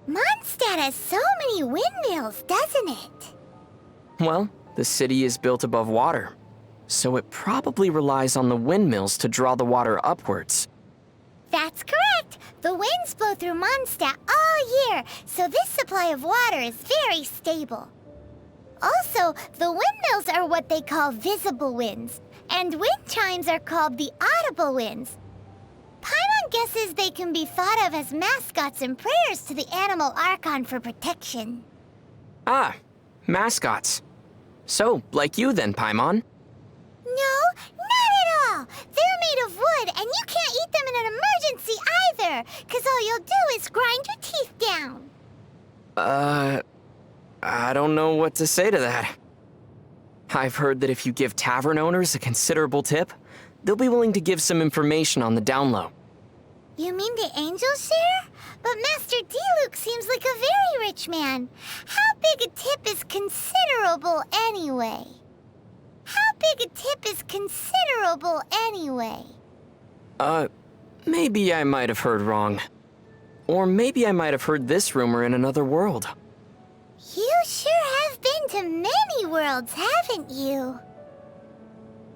Mondstadt has so many windmills, doesn't it? Well, the city is built above water, so it probably relies on the windmills to draw the water upwards. That's correct! The winds blow through Mondstadt all year, so this supply of water is very stable. Also, the windmills are what they call visible winds, and wind chimes are called the audible winds. Paimon guesses they can be thought of as mascots and prayers to the animal Archon for protection. Ah, mascots. So, like you then, Paimon. No, not at all! They're made of wood, and you can't eat them in an emergency either, 'cause all you'll do is grind your teeth down. I don't know what to say to that. I've heard that if you give tavern owners a considerable tip, they'll be willing to give some information on the down low. You mean the angel share? But Master D-Luke seems like a very rich man. How big a tip is considerable anyway? How big a tip is considerable anyway? Maybe I might have heard wrong. Or maybe I might have heard this rumor in another world. You sure have been to many worlds, haven't you?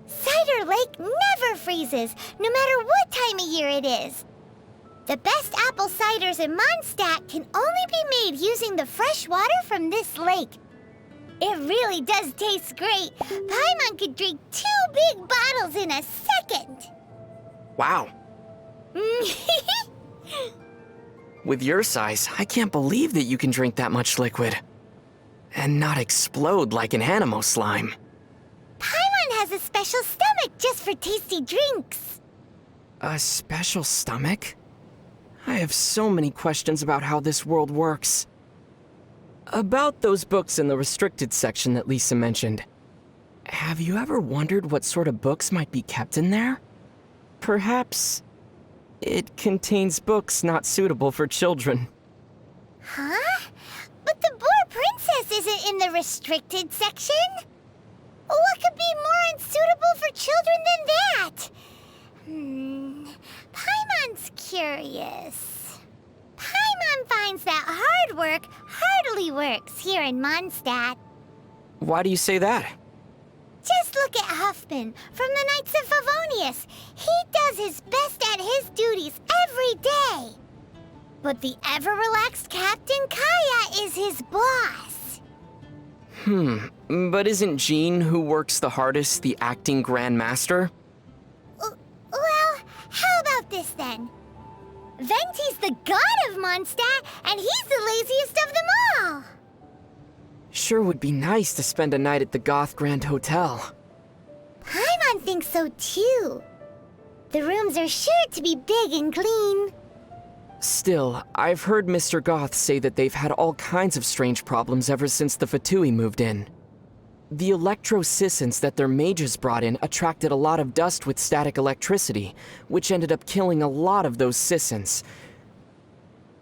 Cider Lake never freezes, no matter what time of year it is. The best apple ciders in Mondstadt can only be made using the fresh water from this lake. It really does taste great. Paimon could drink 2 big bottles in a second. Wow. With your size, I can't believe that you can drink that much liquid. And not explode like an animo slime. Paimon has a special stomach just for tasty drinks. A special stomach? I have so many questions about how this world works. About those books in the restricted section that Lisa mentioned. Have you ever wondered what sort of books might be kept in there? Perhaps it contains books not suitable for children. Huh? But the Boar Princess isn't in the restricted section? What could be more unsuitable for children than that? Paimon's curious. Paimon finds that hard work hardly works here in Mondstadt. Why do you say that? Just look at Huffman from the Knights of Favonius. He does his best at his duties every day. But the ever-relaxed Captain Kaya is his boss. But isn't Jean, who works the hardest, the acting Grand Master? Well, how about this then? Venti's the god of Mondstadt, and he's the laziest of them all. Sure would be nice to spend a night at the Goth Grand Hotel. Paimon thinks so too. The rooms are sure to be big and clean. Still, I've heard Mr. Goth say that they've had all kinds of strange problems ever since the Fatui moved in. The electro-sissons that their mages brought in attracted a lot of dust with static electricity, which ended up killing a lot of those sissons.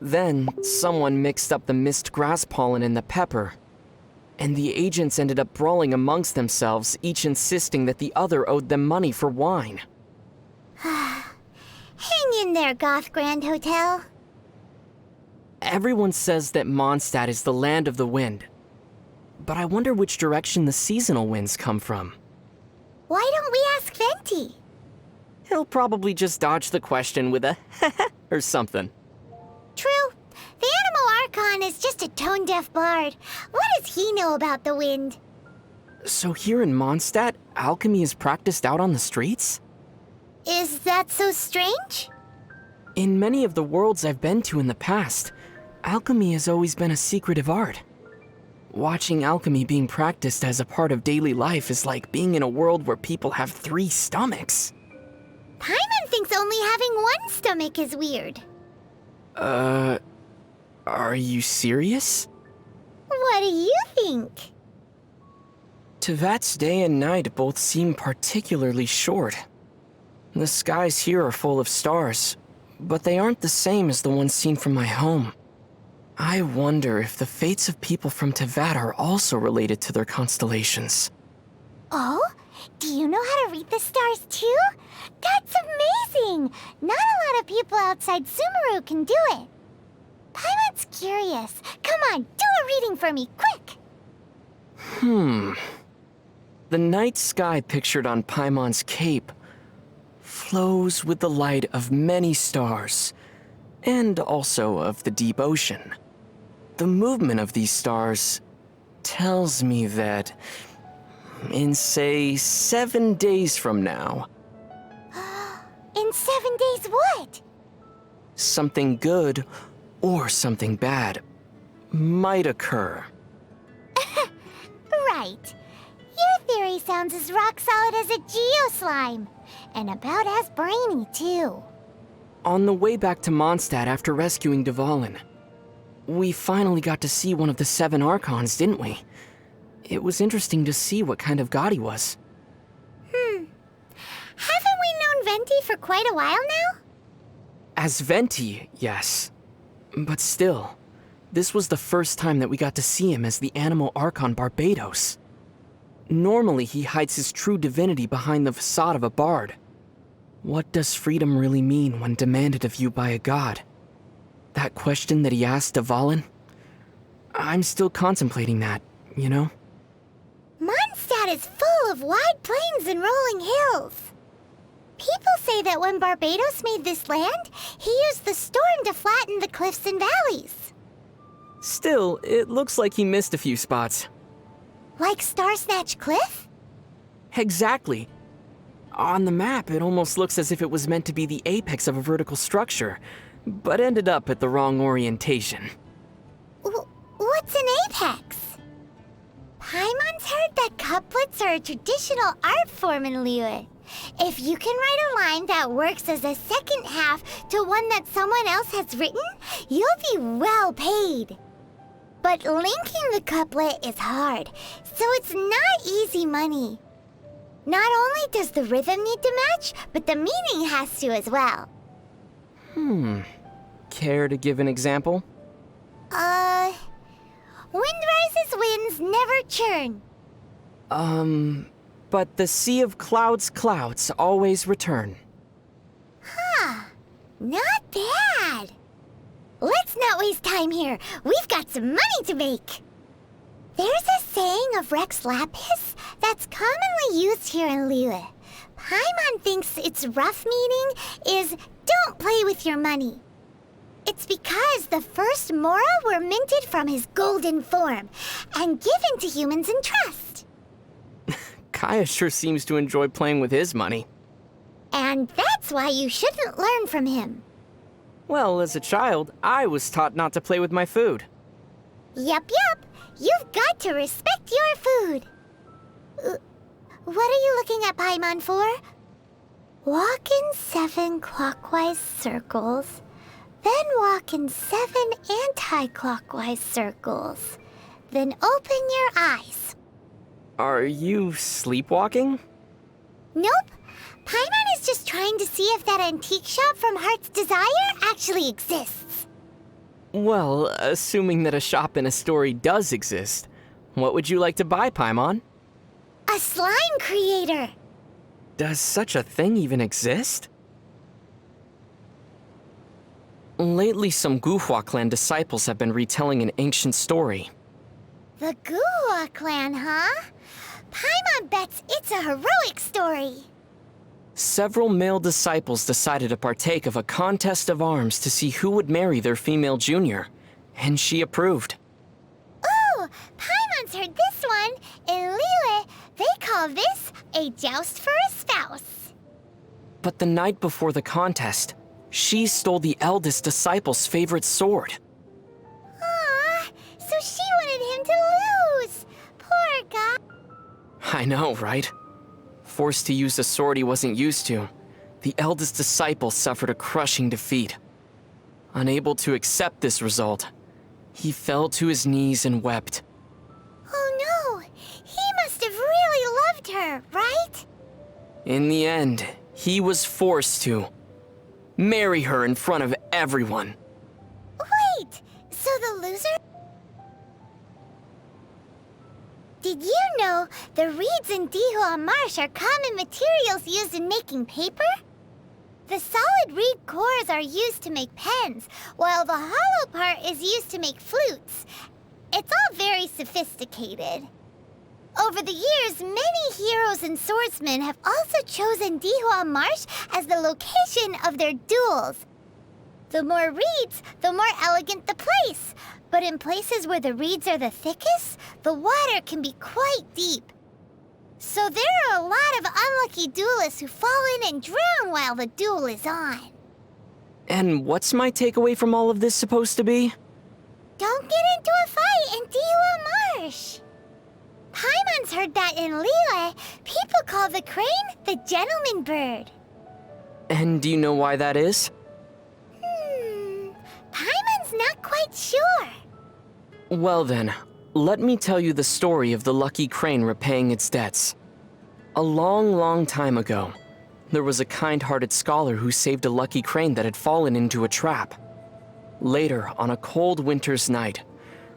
Then, someone mixed up the mist grass pollen in the pepper, and the agents ended up brawling amongst themselves, each insisting that the other owed them money for wine. Hang in there, Goth Grand Hotel. Everyone says that Mondstadt is the land of the wind. But I wonder which direction the seasonal winds come from. Why don't we ask Venti? He'll probably just dodge the question with a or something. True. The Animal Archon is just a tone-deaf bard. What does he know about the wind? So here in Mondstadt, alchemy is practiced out on the streets? Is that so strange? In many of the worlds I've been to in the past, alchemy has always been a secretive art. Watching alchemy being practiced as a part of daily life is like being in a world where people have 3 stomachs. Paimon thinks only having one stomach is weird. Are you serious? What do you think? Tevat's day and night both seem particularly short. The skies here are full of stars, but they aren't the same as the ones seen from my home. I wonder if the fates of people from Tevat are also related to their constellations. Oh? Do you know how to read the stars too? That's amazing! Not a lot of people outside Sumeru can do it. Paimon That's curious. Come on, do a reading for me, quick! The night sky pictured on Paimon's cape flows with the light of many stars, and also of the deep ocean. The movement of these stars tells me that in, say, 7 days from now, In 7 days what? something good or something bad might occur. Right. Your theory sounds as rock solid as a geo-slime. And about as brainy, too. On the way back to Mondstadt after rescuing Dvalin, we finally got to see one of the 7 Archons, didn't we? It was interesting to see what kind of god he was. Haven't we known Venti for quite a while now? As Venti, yes. But still, this was the first time that we got to see him as the Animal Archon Barbados. Normally, he hides his true divinity behind the facade of a bard. What does freedom really mean when demanded of you by a god? That question that he asked Dvalin? I'm still contemplating that, you know? Mondstadt is full of wide plains and rolling hills. People say that when Barbados made this land, he used the storm to flatten the cliffs and valleys. Still, it looks like he missed a few spots. Like Star Snatch Cliff? Exactly. On the map, it almost looks as if it was meant to be the apex of a vertical structure, but ended up at the wrong orientation. What's an apex? Paimon's heard that couplets are a traditional art form in Liyue. If you can write a line that works as a second half to one that someone else has written, you'll be well paid. But linking the couplet is hard, so it's not easy money. Not only does the rhythm need to match, but the meaning has to as well. Care to give an example? Wind rises, winds never churn. But the sea of clouds always return. Not bad. Let's not waste time here. We've got some money to make. There's a saying of Rex Lapis that's commonly used here in Liyue. Paimon thinks its rough meaning is don't play with your money. It's because the first Mora were minted from his golden form and given to humans in trust. Kaya sure seems to enjoy playing with his money. And that's why you shouldn't learn from him. Well, as a child, I was taught not to play with my food. Yup. You've got to respect your food. What are you looking at Paimon for? Walk in 7 clockwise circles, then walk in 7 anti-clockwise circles. Then open your eyes. Are you sleepwalking? Nope. Paimon is just trying to see if that antique shop from Heart's Desire actually exists. Well, assuming that a shop in a story does exist, what would you like to buy, Paimon? A slime creator. Does such a thing even exist? Lately, some Guhua clan disciples have been retelling an ancient story. The Guhua clan, huh? Paimon bets it's a heroic story. Several male disciples decided to partake of a contest of arms to see who would marry their female junior, and she approved. Ooh, Paimon's heard this one. In Liyue, they call this a joust for a spouse. But the night before the contest, she stole the eldest disciple's favorite sword. Aw, so she wanted him to lose. Poor guy. I know, right? Forced to use a sword he wasn't used to, the eldest disciple suffered a crushing defeat. Unable to accept this result, he fell to his knees and wept. Oh no, he must have really loved her, right? In the end, he was forced to marry her in front of everyone. Wait, so the loser? Did you know the reeds in Dihua Marsh are common materials used in making paper? The solid reed cores are used to make pens, while the hollow part is used to make flutes. It's all very sophisticated. Over the years, many heroes and swordsmen have also chosen Dihua Marsh as the location of their duels. The more reeds, the more elegant the place. But in places where the reeds are the thickest, the water can be quite deep. So there are a lot of unlucky duelists who fall in and drown while the duel is on. And what's my takeaway from all of this supposed to be? Don't get into a fight in Dihua Marsh. Paimon's heard that in Liyue, people call the crane the gentleman bird. And do you know why that is? Paimon's not quite sure. Well then, let me tell you the story of the lucky crane repaying its debts. A long, long time ago, there was a kind-hearted scholar who saved a lucky crane that had fallen into a trap. Later, on a cold winter's night,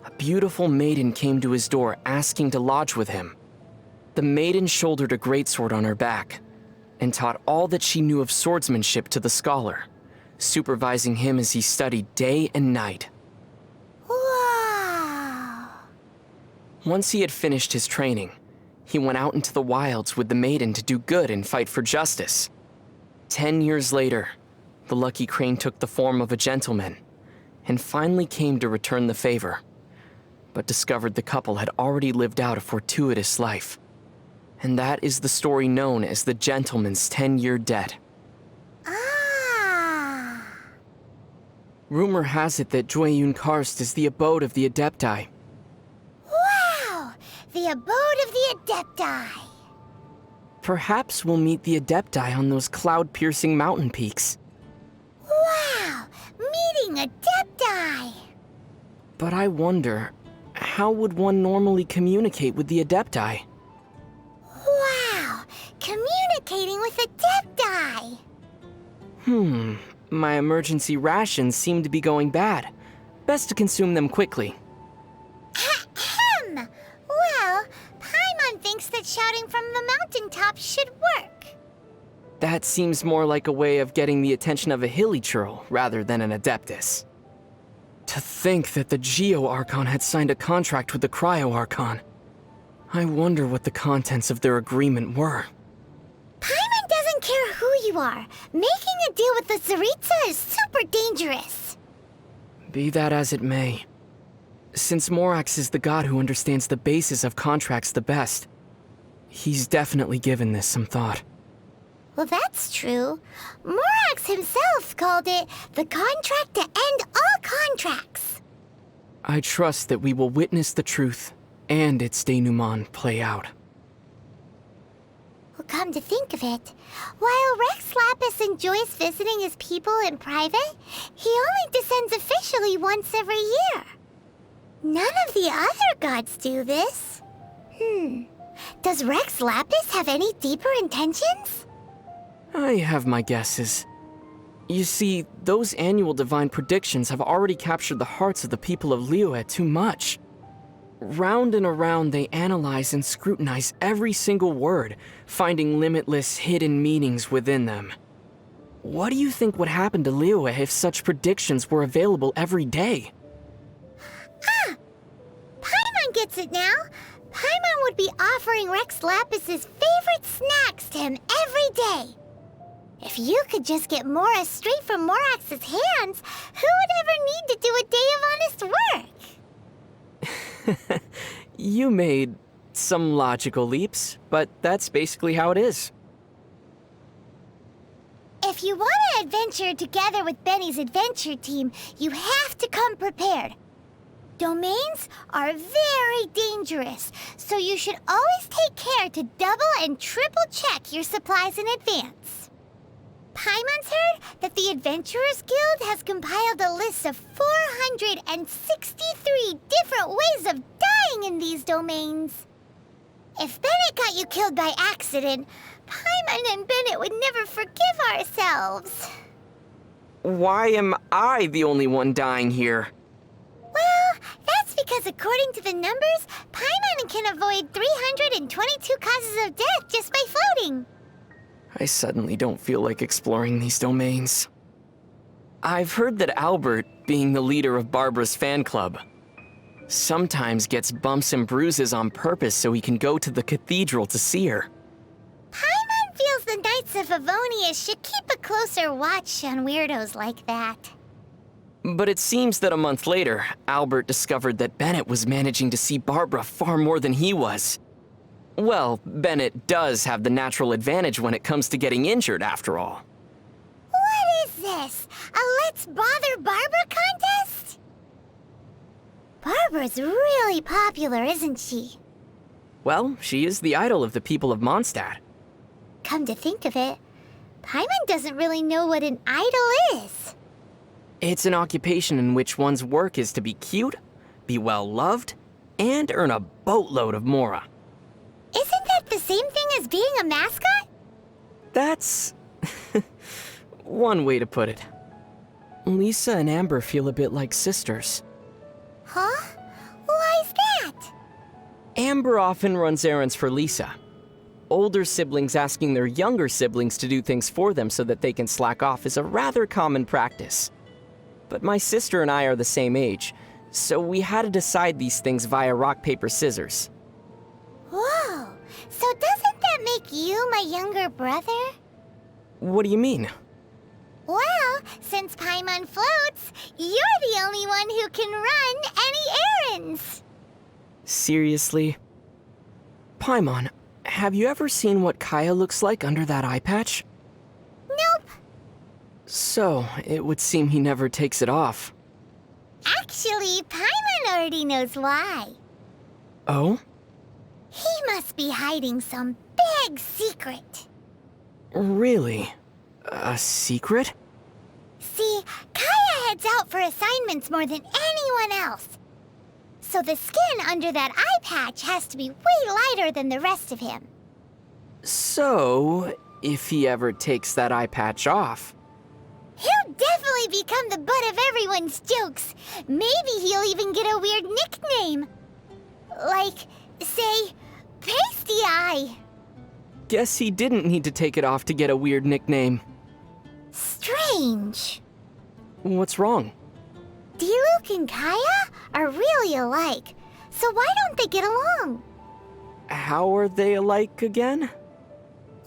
a beautiful maiden came to his door asking to lodge with him. The maiden shouldered a greatsword on her back and taught all that she knew of swordsmanship to the scholar, supervising him as he studied day and night. Wow! Once he had finished his training, he went out into the wilds with the maiden to do good and fight for justice. 10 years later, the lucky crane took the form of a gentleman and finally came to return the favor, but discovered the couple had already lived out a fortuitous life. And that is the story known as the gentleman's 10-year debt. Ah! Rumor has it that Jueyun Karst is the abode of the Adepti. Wow! The abode of the Adepti! Perhaps we'll meet the Adepti on those cloud-piercing mountain peaks. Wow! Meeting Adepti! But I wonder, how would one normally communicate with the Adepti? Wow! Communicating with Adepti! My emergency rations seem to be going bad. Best to consume them quickly. Ahem! Well, Paimon thinks that shouting from the mountaintop should work. That seems more like a way of getting the attention of a hilly churl rather than an Adeptus. To think that the Geo-Archon had signed a contract with the Cryo-Archon. I wonder what the contents of their agreement were. Paimon doesn't care who you are. Making a deal with the Tsaritsa is super dangerous. Be that as it may. Since Morax is the god who understands the basis of contracts the best, he's definitely given this some thought. Well, that's true. Morax himself called it the contract to end all contracts. I trust that we will witness the truth and its denouement play out. Well, come to think of it, while Rex Lapis enjoys visiting his people in private, he only descends officially once every year. None of the other gods do this. Does Rex Lapis have any deeper intentions? I have my guesses. You see, those annual divine predictions have already captured the hearts of the people of Liyue too much. Round and around, they analyze and scrutinize every single word, finding limitless hidden meanings within them. What do you think would happen to Liyue if such predictions were available every day? Ah! Paimon gets it now. Paimon would be offering Rex Lapis's favorite snacks to him every day. If you could just get Mora straight from Morax's hands, who would ever need to do a day of honest work? You made some logical leaps, but that's basically how it is. If you want to adventure together with Benny's adventure team, you have to come prepared. Domains are very dangerous, so you should always take care to double and triple check your supplies in advance. Paimon's heard that the Adventurers Guild has compiled a list of 463 different ways of dying in these domains. If Bennett got you killed by accident, Paimon and Bennett would never forgive ourselves. Why am I the only one dying here? Well, that's because according to the numbers, Paimon can avoid 322 causes of death just by floating. I suddenly don't feel like exploring these domains. I've heard that Albert, being the leader of Barbara's fan club, sometimes gets bumps and bruises on purpose so he can go to the cathedral to see her. Paimon feels the Knights of Favonius should keep a closer watch on weirdos like that. But it seems that a month later, Albert discovered that Bennett was managing to see Barbara far more than he was. Well, Bennett does have the natural advantage when it comes to getting injured, after all. What is this? A Let's Bother Barbara contest? Barbara's really popular, isn't she? Well, she is the idol of the people of Mondstadt. Come to think of it, Paimon doesn't really know what an idol is. It's an occupation in which one's work is to be cute, be well-loved, and earn a boatload of mora. Isn't that the same thing as being a mascot? That's one way to put it. Lisa and Amber feel a bit like sisters. Huh? Why's that? Amber often runs errands for Lisa. Older siblings asking their younger siblings to do things for them so that they can slack off is a rather common practice. But my sister and I are the same age, so we had to decide these things via rock, paper, scissors. Whoa, so doesn't that make you my younger brother? What do you mean? Well, since Paimon floats, you're the only one who can run any errands. Seriously? Paimon, have you ever seen what Kaya looks like under that eye patch? Nope. So, it would seem he never takes it off. Actually, Paimon already knows why. Oh? He must be hiding some big secret. Really? A secret? See, Kaya heads out for assignments more than anyone else. So the skin under that eye patch has to be way lighter than the rest of him. So, if he ever takes that eye patch off... He'll definitely become the butt of everyone's jokes. Maybe he'll even get a weird nickname. Like, say, Pasty Eye. Guess he didn't need to take it off to get a weird nickname. Strange. What's wrong? Diluc and Kaya are really alike, so why don't they get along? How are they alike again?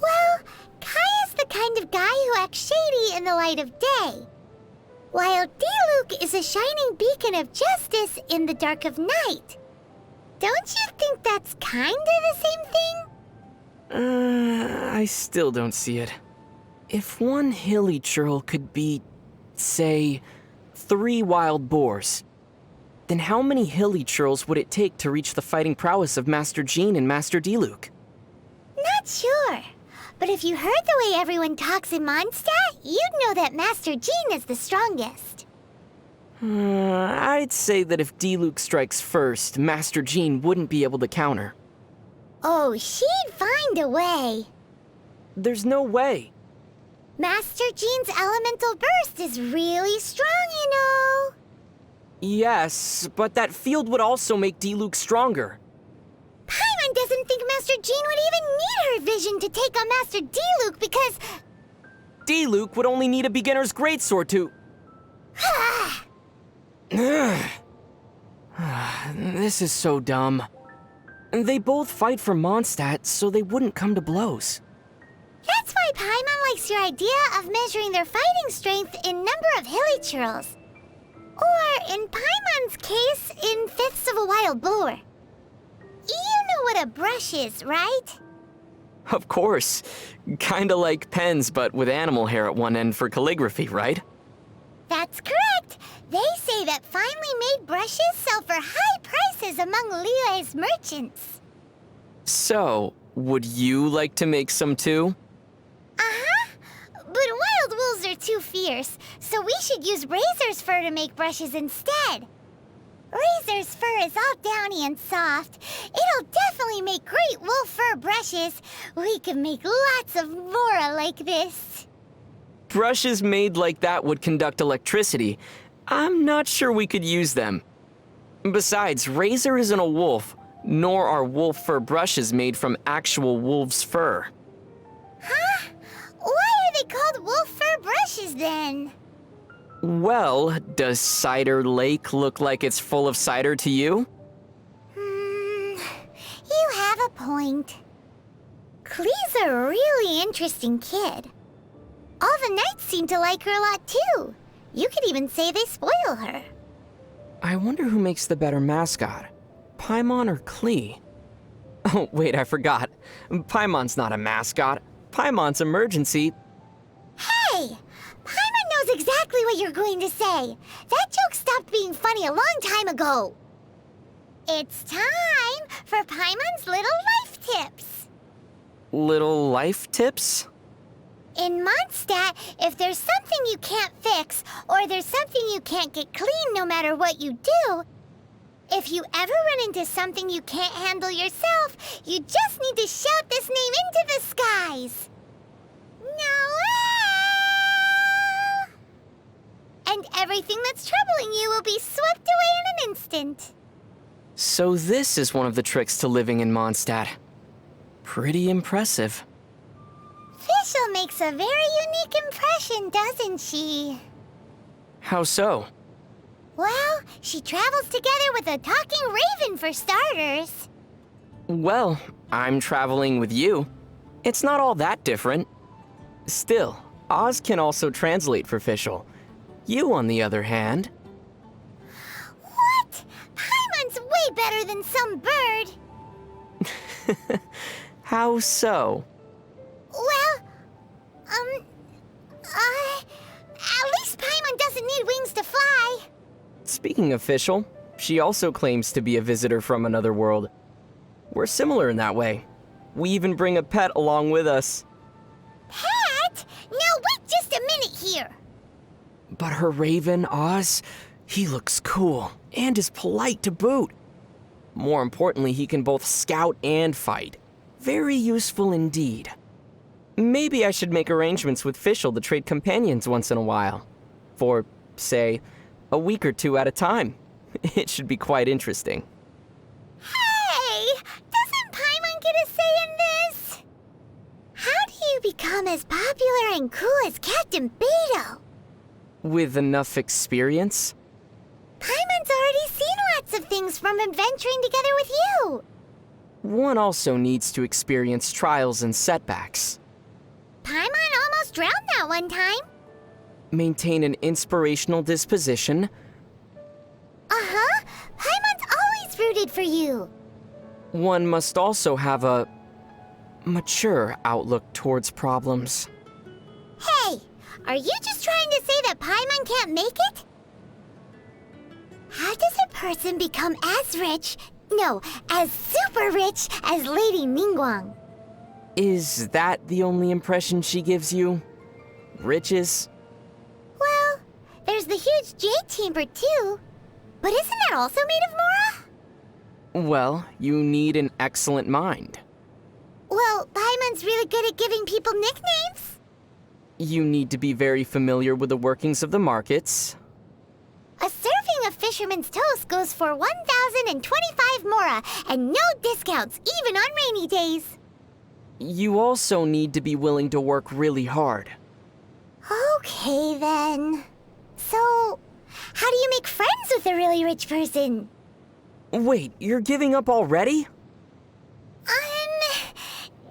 Well, Kaya's the kind of guy who acts shady in the light of day, while Diluc is a shining beacon of justice in the dark of night. Don't you think that's kinda the same thing? I still don't see it. If one hilly churl could beat, say, 3 wild boars, then how many hilly churls would it take to reach the fighting prowess of Master Jean and Master Diluc? Not sure. But if you heard the way everyone talks in Mondstadt, you'd know that Master Jean is the strongest. I'd say that if Diluc strikes first, Master Jean wouldn't be able to counter. Oh, she'd find a way. There's no way. Master Jean's elemental burst is really strong, you know. Yes, but that field would also make Diluc stronger. Paimon doesn't think Master Jean would even need her vision to take on Master Diluc because... Diluc would only need a beginner's greatsword to... This is so dumb. They both fight for Mondstadt, so they wouldn't come to blows. That's why Paimon likes your idea of measuring their fighting strength in number of hilly churls. Or, in Paimon's case, in fifths of a wild boar. You know what a brush is, right? Of course. Kinda like pens, but with animal hair at one end for calligraphy, right? That's correct. They say that finely made brushes sell for high prices among Liyue's merchants. So, would you like to make some too? Uh-huh. But wild wolves are too fierce, so we should use Razor's fur to make brushes instead. Razor's fur is all downy and soft. It'll definitely make great wolf fur brushes. We can make lots of mora like this. Brushes made like that would conduct electricity. I'm not sure we could use them. Besides, Razor isn't a wolf, nor are wolf fur brushes made from actual wolf's fur. Huh? wolf fur brushes then. Well, does Cider Lake look like it's full of cider to you? You have a point. Klee's a really interesting kid. All the knights seem to like her a lot too. You could even say they spoil her. I wonder who makes the better mascot, Paimon or Klee? Oh, wait, I forgot. Paimon's not a mascot. Paimon's emergency. Hey! Paimon knows exactly what you're going to say. That joke stopped being funny a long time ago. It's time for Paimon's Little Life Tips. Little life tips? In Mondstadt, if there's something you can't fix, or there's something you can't get clean no matter what you do, if you ever run into something you can't handle yourself, you just need to shout this name into the skies. Noel! And everything that's troubling you will be swept away in an instant. So this is one of the tricks to living in Mondstadt. Pretty impressive. Fischl makes a very unique impression, doesn't she? How so? Well, she travels together with a talking raven for starters. Well, I'm traveling with you. It's not all that different. Still, Oz can also translate for Fischl. You, on the other hand... What? Paimon's way better than some bird. How so? Well, at least Paimon doesn't need wings to fly. Speaking of Fischl, she also claims to be a visitor from another world. We're similar in that way. We even bring a pet along with us. Pet? Now wait just a minute here. But her raven, Oz, he looks cool and is polite to boot. More importantly, he can both scout and fight. Very useful indeed. Maybe I should make arrangements with Fischl to trade companions once in a while. For, say, a week or two at a time. It should be quite interesting. Hey! Doesn't Paimon get a say in this? How do you become as popular and cool as Captain Beto? With enough experience? Paimon's already seen lots of things from adventuring together with you. One also needs to experience trials and setbacks. Paimon almost drowned that one time. Maintain an inspirational disposition. Uh-huh. Paimon's always rooted for you. One must also have a mature outlook towards problems. Hey, are you just trying to say that Paimon can't make it? How does a person become as rich, no, as super rich as Lady Ningguang? Is that the only impression she gives you? Riches? Well, there's the huge jade chamber too. But isn't that also made of Mora? Well, you need an excellent mind. Well, Paimon's really good at giving people nicknames. You need to be very familiar with the workings of the markets. A serving of fisherman's toast goes for 1,025 Mora, and no discounts, even on rainy days. You also need to be willing to work really hard. Okay, then. So, how do you make friends with a really rich person? Wait, you're giving up already?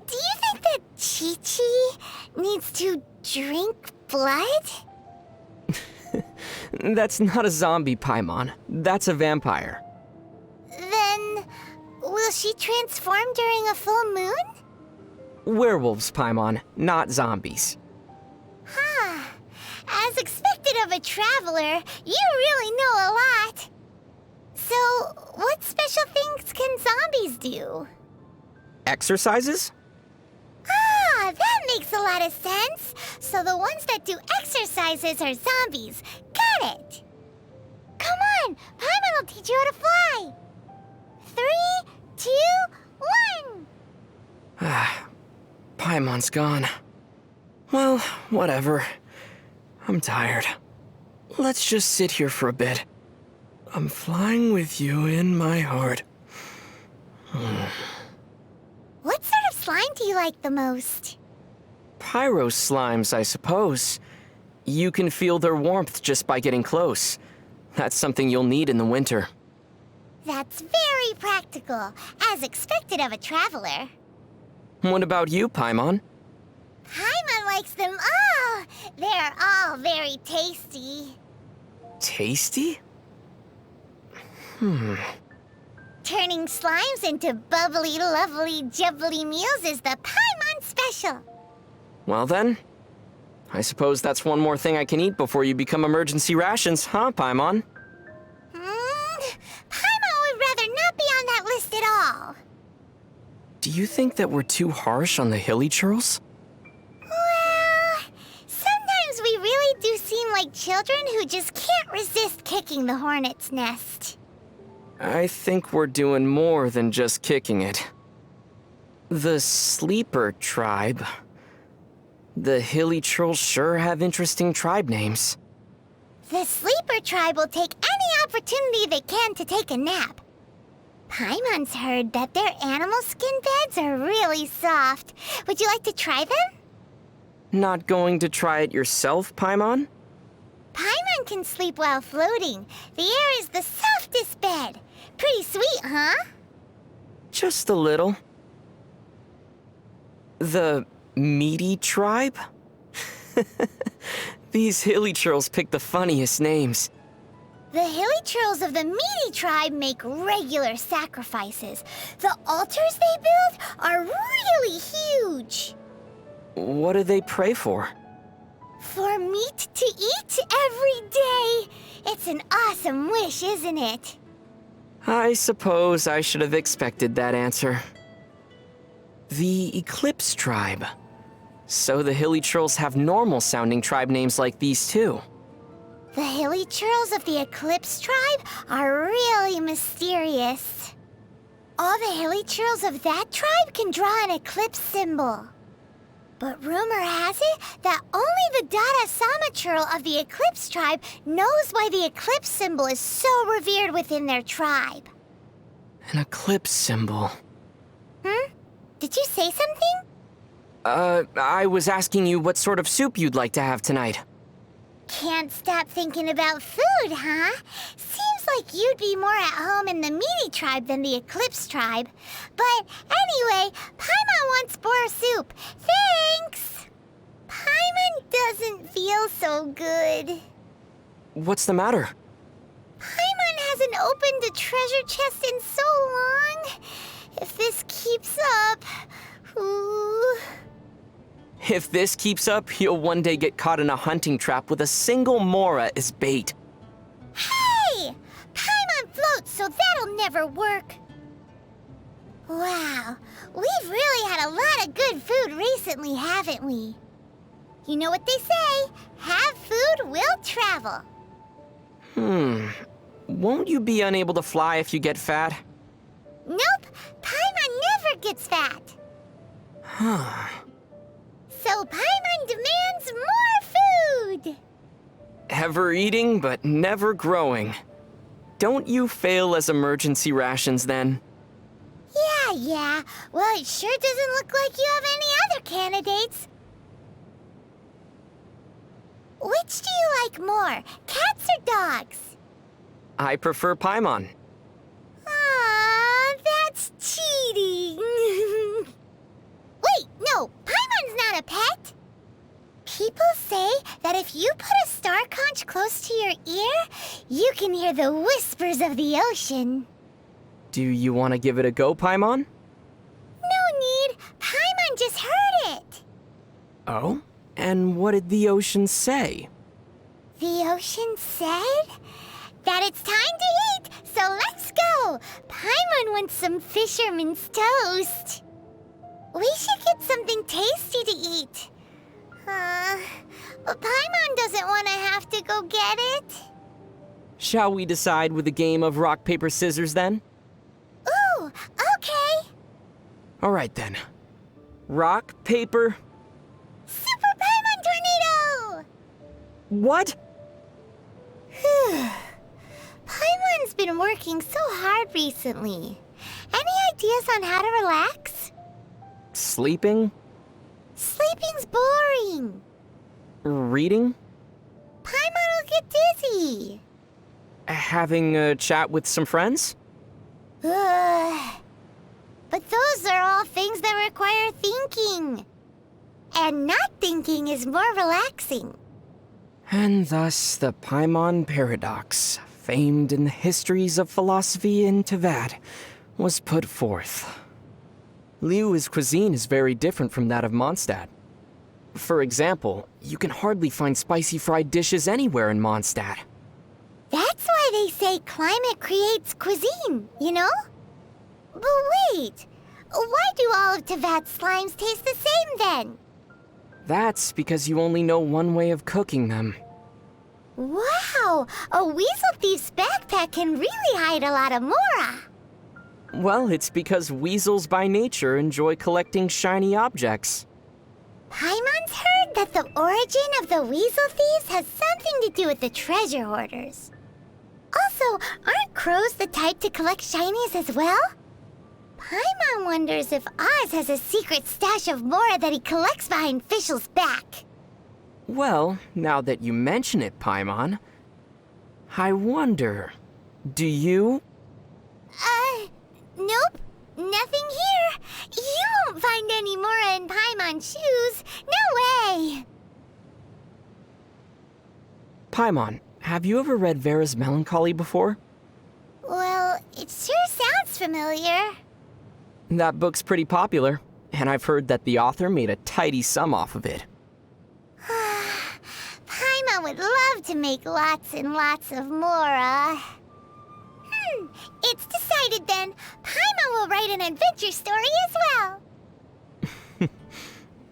Do you think that Chi-Chi needs to drink blood? That's not a zombie, Paimon. That's a vampire. Then, will she transform during a full moon? Werewolves, Paimon, not zombies. Huh. As expected of a traveler, you really know a lot. So, what special things can zombies do? Exercises? Ah, that makes a lot of sense. So the ones that do exercises are zombies. Got it. Come on, Paimon will teach you how to fly. 3, 2, 1. Paimon's gone. Well, whatever. I'm tired. Let's just sit here for a bit. I'm flying with you in my heart. What sort of slime do you like the most? pyro slimes, I suppose. You can feel their warmth just by getting close. That's something you'll need in the winter. That's very practical, as expected of a traveler. What about you, Paimon? Paimon likes them all. They're all very tasty. Tasty? Turning slimes into bubbly, lovely, jubbly meals is the Paimon special. Well then, I suppose that's one more thing I can eat before you become emergency rations, huh, Paimon? Paimon would rather not be on that list at all. Do you think that we're too harsh on the hilly churls? Well, sometimes we really do seem like children who just can't resist kicking the hornet's nest. I think we're doing more than just kicking it. The Sleeper tribe. The hilly churls sure have interesting tribe names. The Sleeper tribe will take any opportunity they can to take a nap. Paimon's heard that their animal skin beds are really soft. Would you like to try them? Not going to try it yourself, Paimon? Paimon can sleep while floating. The air is the softest bed. Pretty sweet, huh? Just a little. The Meaty tribe? These hilly churls pick the funniest names. The hilly churls of the Meaty tribe make regular sacrifices. The altars they build are really huge. What do they pray for? For meat to eat every day. It's an awesome wish, isn't it? I suppose I should have expected that answer. The Eclipse tribe. So the hilly churls have normal-sounding tribe names like these too. The hilly churls of the Eclipse tribe are really mysterious. All the hilly churls of that tribe can draw an eclipse symbol. But rumor has it that only the Dada Sama churl of the Eclipse tribe knows why the eclipse symbol is so revered within their tribe. An eclipse symbol. Did you say something? I was asking you what sort of soup you'd like to have tonight. Can't stop thinking about food, huh? Seems like you'd be more at home in the Meaty tribe than the Eclipse tribe. But anyway, Paimon wants boar soup. Thanks! Paimon doesn't feel so good. What's the matter? Paimon hasn't opened a treasure chest in so long. If this keeps up... Ooh... If this keeps up, you'll one day get caught in a hunting trap with a single Mora as bait. Hey! Paimon floats, so that'll never work. Wow, we've really had a lot of good food recently, haven't we? You know what they say, have food, will travel. Won't you be unable to fly if you get fat? Nope, Paimon never gets fat. So Paimon demands more food! Ever eating, but never growing. Don't you fail as emergency rations then? Yeah. Well, it sure doesn't look like you have any other candidates. Which do you like more, cats or dogs? I prefer Paimon. Aw, that's cheating. Wait, no, Paimon's not a pet. People say that if you put a star conch close to your ear, you can hear the whispers of the ocean. Do you want to give it a go, Paimon? No need. Paimon just heard it. Oh? And what did the ocean say? The ocean said that it's time to eat, so let's go. Paimon wants some fisherman's toast. We should get something tasty to eat. But Paimon doesn't want to have to go get it. Shall we decide with a game of rock, paper, scissors then? Ooh, okay. All right then. Rock, paper... Super Paimon Tornado! What? Paimon's been working so hard recently. Any ideas on how to relax? Sleeping? Sleeping's boring. Reading? Paimon will get dizzy. Having a chat with some friends? Ugh. But those are all things that require thinking. And not thinking is more relaxing. And thus the Paimon paradox, famed in the histories of philosophy in Tevat, was put forth. Liyue's cuisine is very different from that of Mondstadt. For example, you can hardly find spicy fried dishes anywhere in Mondstadt. That's why they say climate creates cuisine, you know? But wait, why do all of Tevat's slimes taste the same then? That's because you only know one way of cooking them. Wow, a weasel thief's backpack can really hide a lot of mora. Well, it's because weasels by nature enjoy collecting shiny objects. Paimon's heard that the origin of the weasel thieves has something to do with the treasure hoarders. Also, aren't crows the type to collect shinies as well? Paimon wonders if Oz has a secret stash of mora that he collects behind Fischl's back. Well, now that you mention it, Paimon, I wonder, do you? Nope, nothing here. You won't find any mora in Paimon's shoes. No way. Paimon, have you ever read Vera's Melancholy before? Well, it sure sounds familiar. That book's pretty popular, and I've heard that the author made a tidy sum off of it. Paimon would love to make lots and lots of mora. It's decided then. Paimon will write an adventure story as well.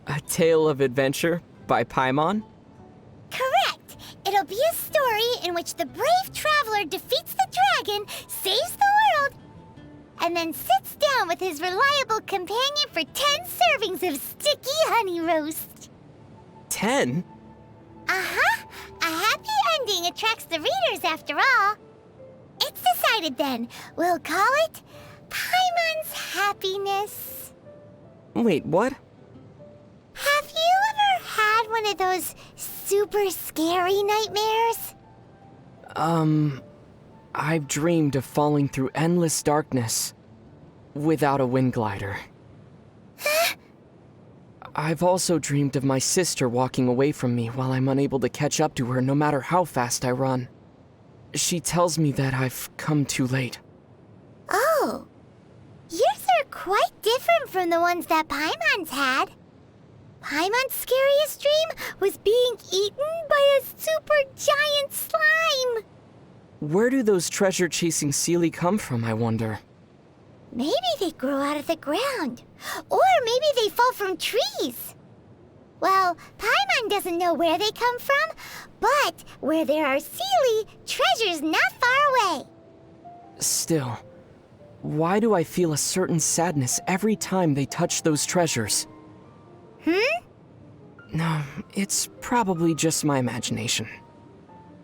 A Tale of Adventure by Paimon? Correct. It'll be a story in which the brave traveler defeats the dragon, saves the world, and then sits down with his reliable companion for 10 servings of sticky honey roast. 10? Uh-huh. A happy ending attracts the readers after all. It's decided then. We'll call it Paimon's Happiness. Wait, what? Have you ever had one of those super scary nightmares? I've dreamed of falling through endless darkness without a wind glider. I've also dreamed of my sister walking away from me while I'm unable to catch up to her no matter how fast I run. She tells me that I've come too late. Oh. Yours are quite different from the ones that Paimon's had. Paimon's scariest dream was being eaten by a super giant slime. Where do those treasure-chasing Seelie come from, I wonder? Maybe they grow out of the ground. Or maybe they fall from trees. Well, Paimon doesn't know where they come from, but where there are Seelie, treasure's not far away. Still, why do I feel a certain sadness every time they touch those treasures? No, it's probably just my imagination.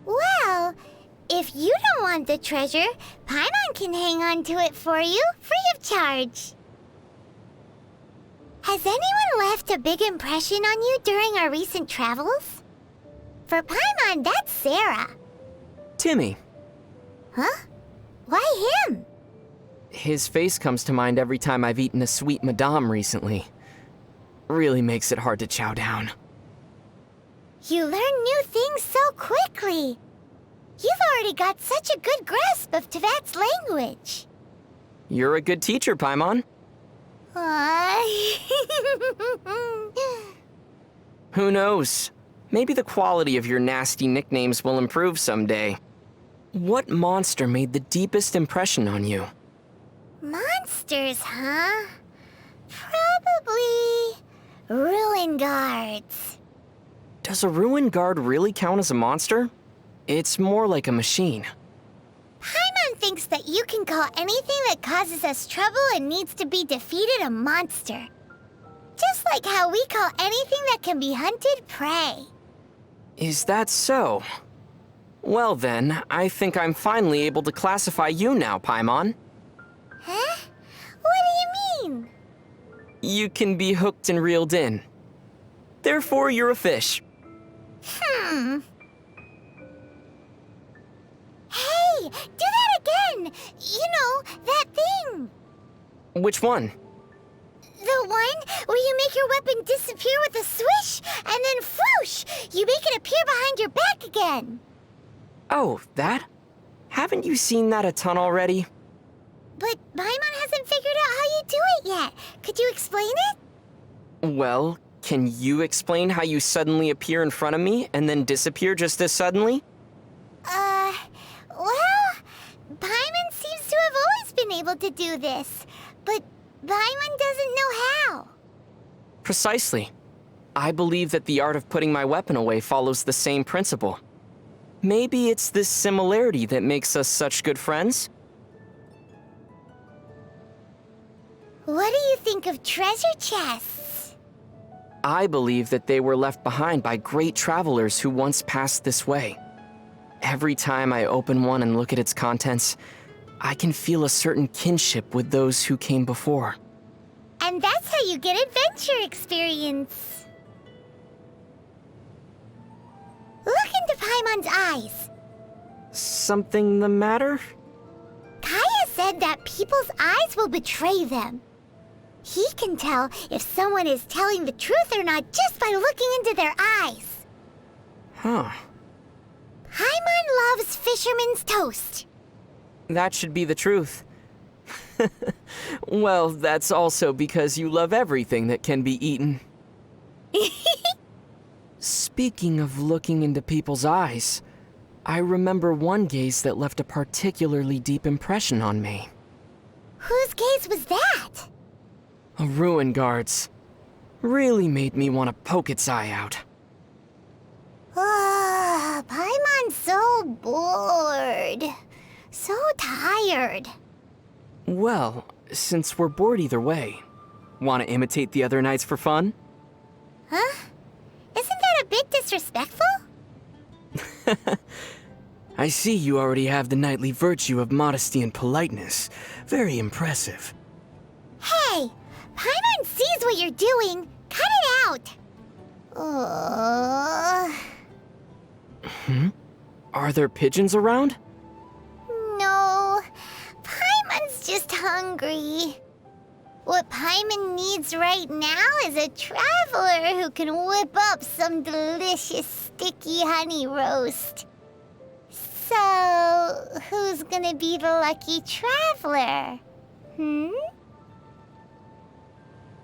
Well, if you don't want the treasure, Paimon can hang on to it for you, free of charge. Has anyone left a big impression on you during our recent travels? For Paimon, that's Sarah. Timmy. Huh? Why him? His face comes to mind every time I've eaten a sweet madame recently. Really makes it hard to chow down. You learn new things so quickly. You've already got such a good grasp of Tevat's language. You're a good teacher, Paimon. Who knows? Maybe the quality of your nasty nicknames will improve someday. What monster made the deepest impression on you? Monsters, huh? Probably ruin guards. Does a ruin guard really count as a monster? It's more like a machine. Paimon thinks that you can call anything that causes us trouble and needs to be defeated a monster. Just like how we call anything that can be hunted prey. Is that so? Well then, I think I'm finally able to classify you now, Paimon. Huh? What do you mean? You can be hooked and reeled in. Therefore, you're a fish. Hey, do that again! You know, that thing! Which one? The one where you make your weapon disappear with a swish, and then whoosh! You make it appear behind your back again! Oh, that? Haven't you seen that a ton already? But Paimon hasn't figured out how you do it yet. Could you explain it? Well, can you explain how you suddenly appear in front of me and then disappear just as suddenly? Well, Paimon seems to have always been able to do this, but Paimon doesn't know how. Precisely. I believe that the art of putting my weapon away follows the same principle. Maybe it's this similarity that makes us such good friends? What do you think of treasure chests? I believe that they were left behind by great travelers who once passed this way. Every time I open one and look at its contents, I can feel a certain kinship with those who came before. And that's how you get adventure experience. Look into Paimon's eyes. Something the matter? Kaya said that people's eyes will betray them. He can tell if someone is telling the truth or not just by looking into their eyes. Huh. Paimon loves fisherman's toast. That should be the truth. Well, that's also because you love everything that can be eaten. Speaking of looking into people's eyes, I remember one gaze that left a particularly deep impression on me. Whose gaze was that? A ruin guard's. Really made me want to poke its eye out. Paimon's so bored. So tired. Well, since we're bored either way, want to imitate the other knights for fun? Huh? Isn't that a bit disrespectful? I see you already have the knightly virtue of modesty and politeness. Very impressive. Hey! Paimon sees what you're doing. Cut it out! Are there pigeons around? No. Paimon's just hungry. What Paimon needs right now is a traveler who can whip up some delicious sticky honey roast. So, who's gonna be the lucky traveler?